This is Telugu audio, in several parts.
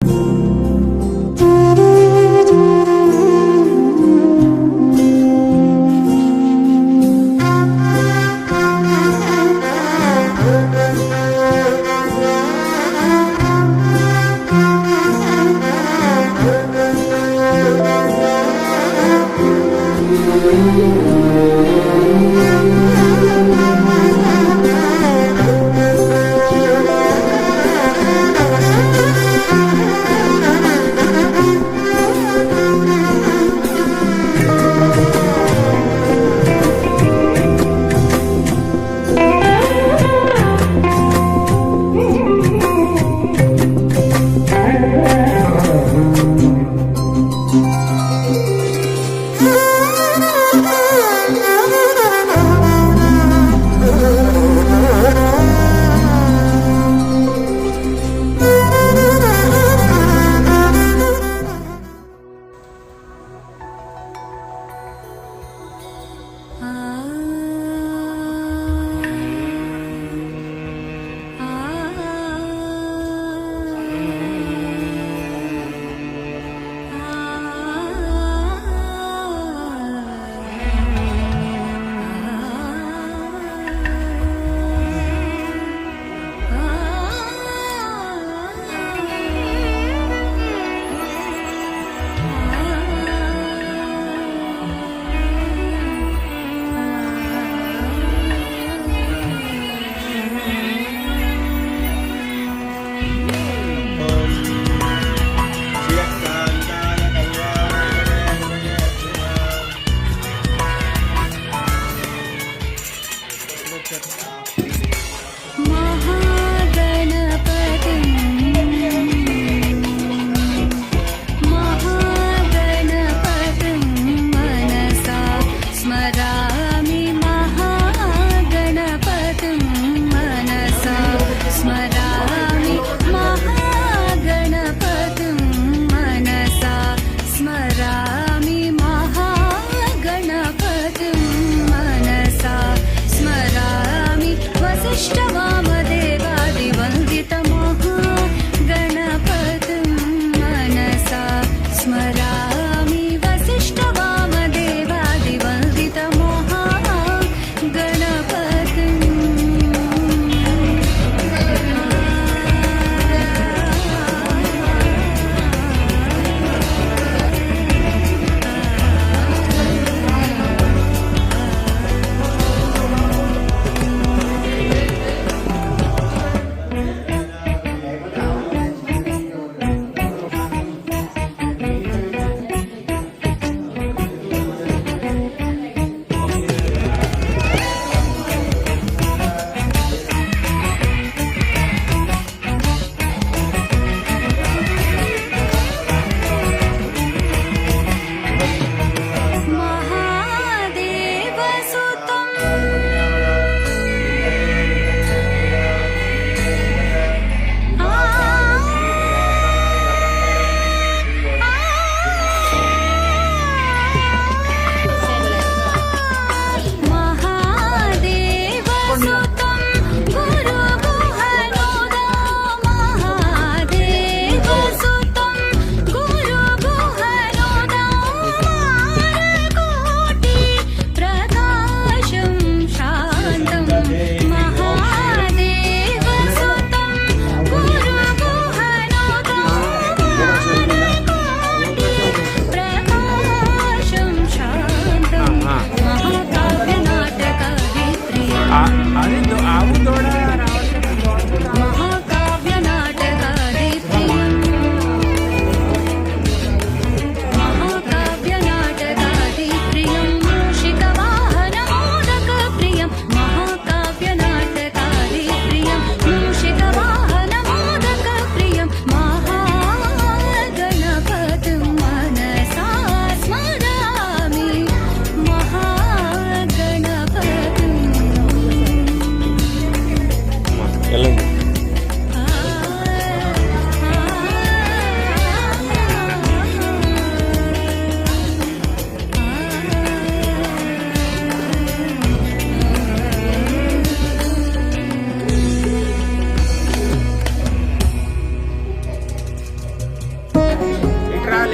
Oh,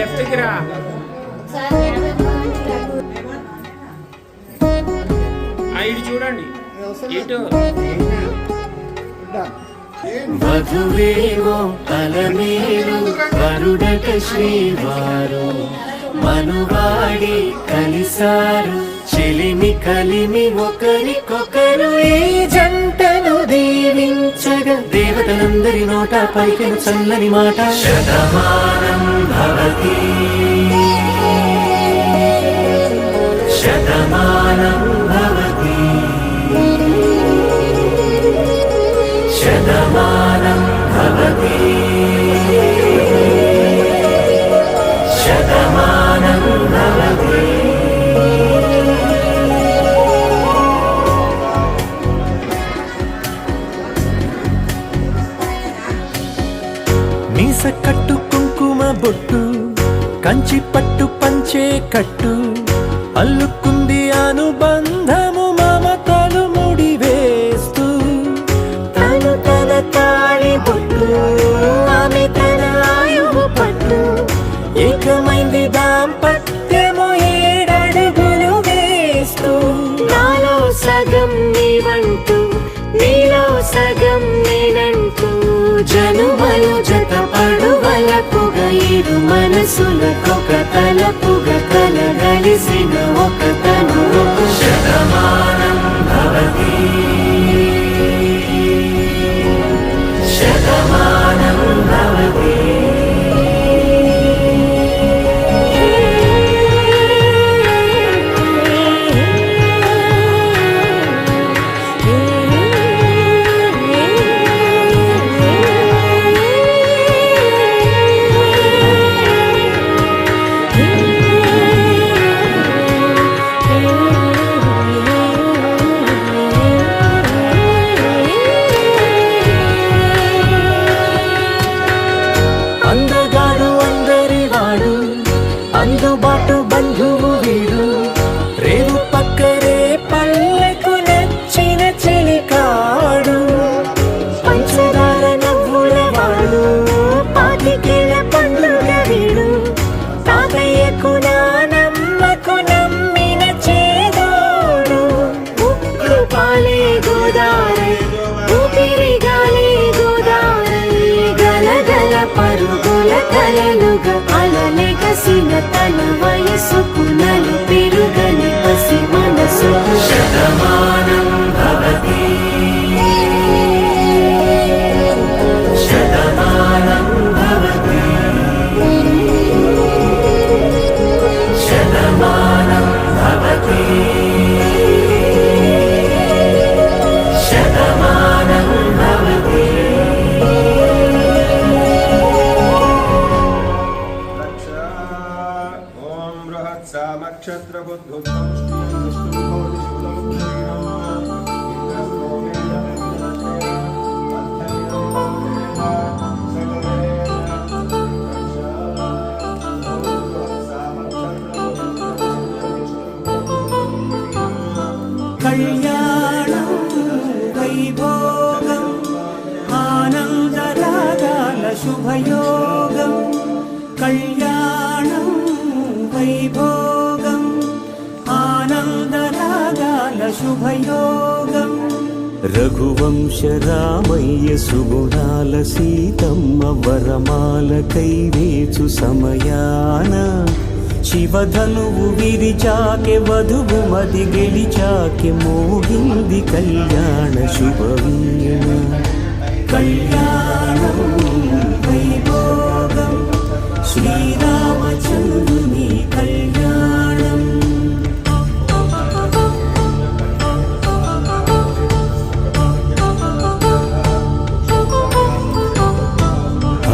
లెఫ్ట్కి రా. ఇటు చూడండి, ఇటు. వధువేవో అలమేలు వరుడట శ్రీవారు మనువాడి కలిసారు చెలిమి కలిమి ఒకరికొకరు ఈ జంటను దీవించగా దేవతలందరి నోట పలికిన చల్లని మాట శతమానం భవతి శతమానం భవతి శతమానం భవతి శతమానం భవతి. మీస కట్టు కుంకుమ బొట్టు కంచి పట్టు పంచే కట్టు అల్లుకుంది అనుబంధము మమతలు ముడివేస్తూ తను తన తాళి బొట్టు ఆమె తన ఆయువు పట్టు ఏకమైంది దాంపత్యము 7 అడుగులు వేస్తూ నాలో సగం నీవంటూ నీలో సగం నేనంటూ జనుమలు జత పడువలపుగా 7 మనసులకొక తలపుగా కలగలిసిన ఒక తను శతమానం భవతి శతమానం భవతి. అందగాడు అందరివాడు అందుబాటు బంధువు వీడు రేవు పక్కరే పల్లెకు నచ్చిన చెలికాడు పంచదార నవ్వుల వాడు పాతికేల పండుగ వీడు తాతయ్యకు నానమ్మకు నమ్మిన చేదోడు ఉప్పు పాలే గోదావరి ఊపిరి గాలి గోదావరి గలగల పరుగుల కలలుగా అలలెగసిన తన వయసుకు నలు పెరుగని పసి మనసు శతమానం భవతి శతమానం భవతి శతమానం భవతి శతమానం భవతి. కళ్యాణం వైభోగం ఆనందరాగాల శుభయోగం కళ్యాణం వైభోగం ఆనందరాగాల శుభయోగం రఘువంశ రామయ్య సుగుణాల సీతమ్మ వరమాల కైవేచు సమయాన శివధనువు విరిచాకె వధువు మది గెలిచాకె మోగింది కళ్యాణ శుభవీణ కళ్యాణం వైభోగం శ్రీరామచంద్రుని కళ్యాణం.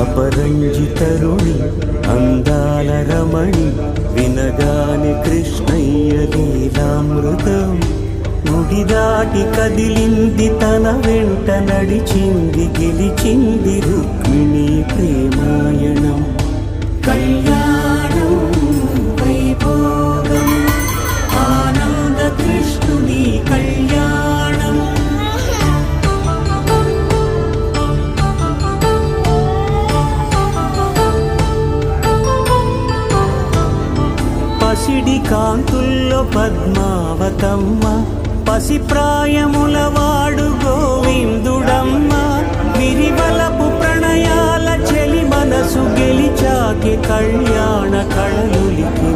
అపరంజి తరుణి అందాల రమణి వినగాని కృష్ణయ్య లీలామృతం ముడి దాటి కదిలింది తన వెంట నడిచింది గెలిచింది రుక్మిణి ప్రేమాయణం కళ్యాణం వైభోగం ఆనంద కృష్ణుని కళ్యాణం. పసిడి కాంతుల్లో పద్మావతమ్మ, పసిప్రాయముల వాడు గోవిందుడమ్మ. విరివలపు ప్రణయాల చెలి మనసు గెలిచాకి కళ్యాణ కళలులికినాడమ్మ.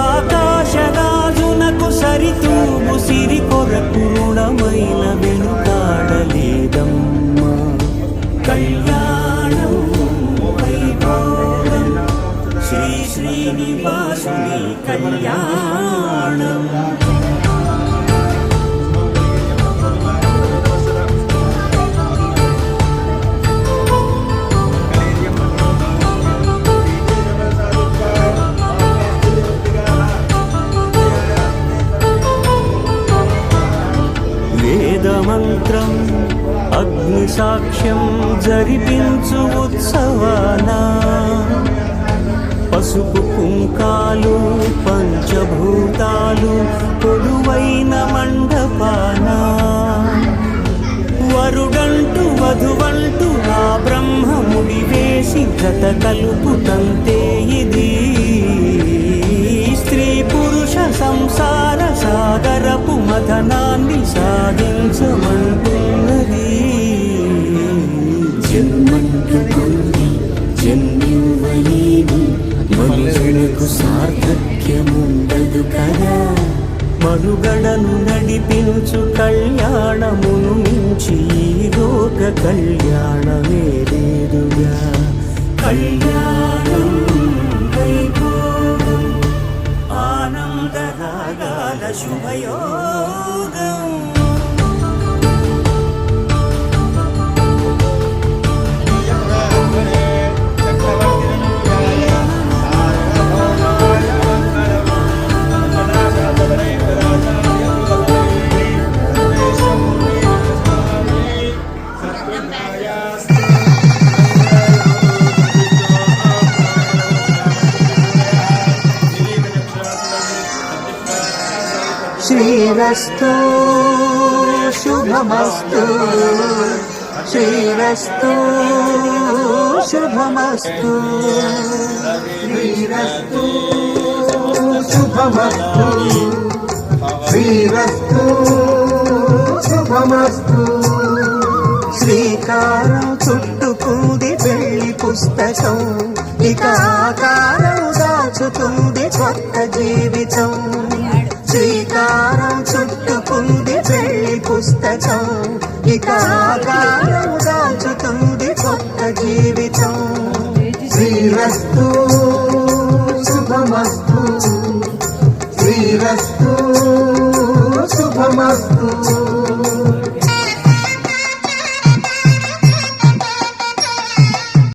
ఆకాశరాజునకు సరితూగు సిరి కొరకు రుణమైన వెనుకాడలేదమ్మ. కళ్యాణం వైభోగం శ్రీ శ్రీనివాసుని కళ్యాణం. వేదమంత్రం అగ్ని సాక్ష్యం జరిపించు ఉత్సవాన, పసుపు కుంకాలు పంచభూతాలు కొలువైన మండపాన. వరుడంటూ వధువంటూ ఆ బ్రహ్మముడి వేసి జత కలుపుతంతే ఇది. స్త్రీ పురుష సంసార సాగరపు మథనాన్ని సాధించమంటున్నది. జన్మంటూ కొన్ని జన్మివ్వలేని మనుషులకు సార్థక్యముండదు కదా. మనుగడను నడిపించు కళ్యాణమును మించి ఈ లోక కళ్యాణమే లేదుగా. కళ్యాణం వైభోగం ఆనందరాగాల శుభయోగం. శ్రీరస్తు శుభమస్తు, శ్రీరస్తు శుభమస్తు, శ్రీరస్తు శుభమస్తు, శ్రీరస్తు శుభమస్తు. శ్రీకారం చుట్టుకుంది పెళ్లి పుస్తకం, ఇక ఆకారం దాచుతుంది కొత్త జీవితం. శ్రీకారం చుట్టుకుంది పెళ్లి పుస్తకం, ఇక ఆకారం దాచుతుంది కొత్త జీవితం. శ్రీరస్తు శుభమస్తు, శ్రీరస్తు శుభమస్తు.